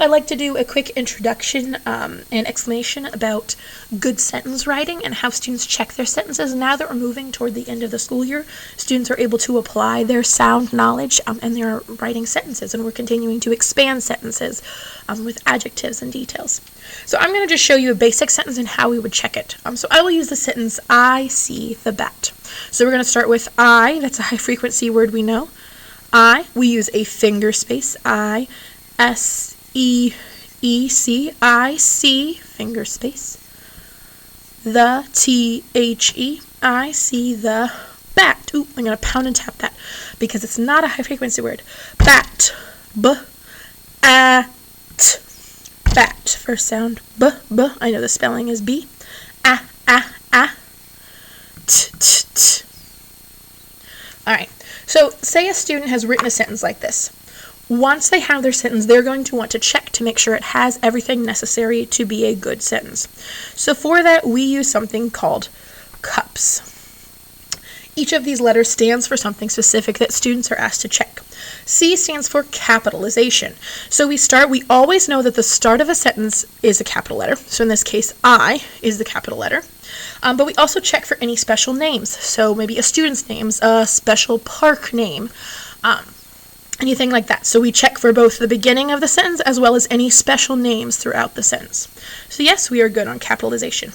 I like to do a quick introduction and explanation about good sentence writing and how students check their sentences. Now that we're moving toward the end of the school year, students are able to apply their sound knowledge and they're writing sentences, and we're continuing to expand sentences with adjectives and details. So I'm going to just show you a basic sentence and how we would check it. So I will use the sentence, I see the bat. So we're going to start with I, that's a high frequency word we know. I, we use a finger space, I, S-E-E-C, I see, finger space. The, T-H-E, I see the bat. Ooh, I'm going to pound and tap that because it's not a high frequency word. Bat, B-A-T, bat. First sound, B-B, I know the spelling is B. A-A-A, T-T-T. All right, so say a student has written a sentence like this. Once they have their sentence, they're going to want to check to make sure it has everything necessary to be a good sentence. So for that, we use something called cups. Each of these letters stands for something specific that students are asked to check. C stands for capitalization. So we always know that the start of a sentence is a capital letter. So in this case, I is the capital letter. But we also check for any special names. So maybe a student's name, a special park name, anything like that. So we check for both the beginning of the sentence as well as any special names throughout the sentence. So yes, we are good on capitalization.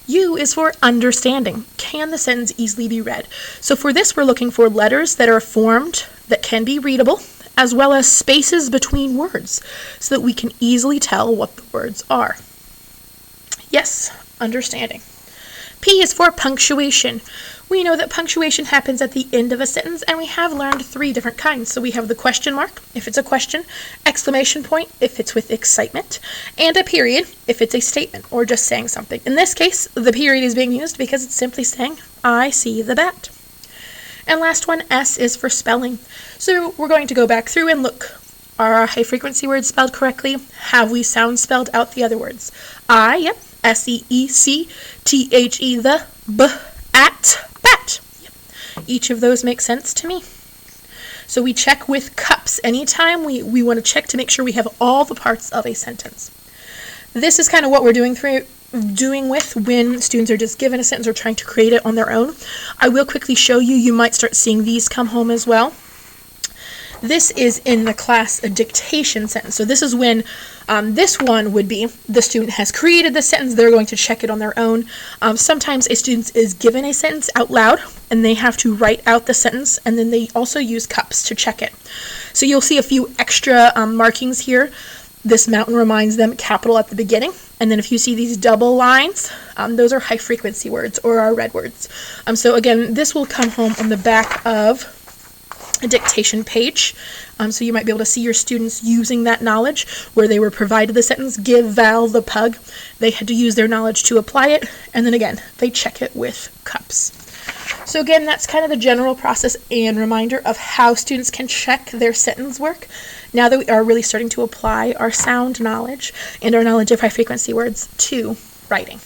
U is for understanding. Can the sentence easily be read? So for this, we're looking for letters that are formed that can be readable, as well as spaces between words, so that we can easily tell what the words are. Yes, understanding. P is for punctuation. We know that punctuation happens at the end of a sentence, and we have learned 3 different kinds. So we have the question mark, if it's a question, exclamation point, if it's with excitement, and a period, if it's a statement or just saying something. In this case, the period is being used because it's simply saying, I see the bat. And last one, S is for spelling. So we're going to go back through and look. Are our high frequency words spelled correctly? Have we sound spelled out the other words? I, yep, S-E-E-C-T-H-E, the, B-at, bat. Yep. Each of those makes sense to me. So we check with cups. Anytime we want to check to make sure we have all the parts of a sentence. This is kind of what we're doing with when students are just given a sentence or trying to create it on their own. I will quickly show you. You might start seeing these come home as well. This is in the class a dictation sentence. So this is when this one would be the student has created the sentence. They're going to check it on their own. Sometimes a student is given a sentence out loud and they have to write out the sentence, and then they also use cups to check it. So you'll see a few extra markings here. This mountain reminds them capital at the beginning. And then if you see these double lines, those are high frequency words or our red words. So again, this will come home on the back of a dictation page, so you might be able to see your students using that knowledge where they were provided the sentence, give Val the pug. They had to use their knowledge to apply it, and then again, they check it with cups. So again, that's kind of the general process and reminder of how students can check their sentence work now that we are really starting to apply our sound knowledge and our knowledge of high frequency words to writing.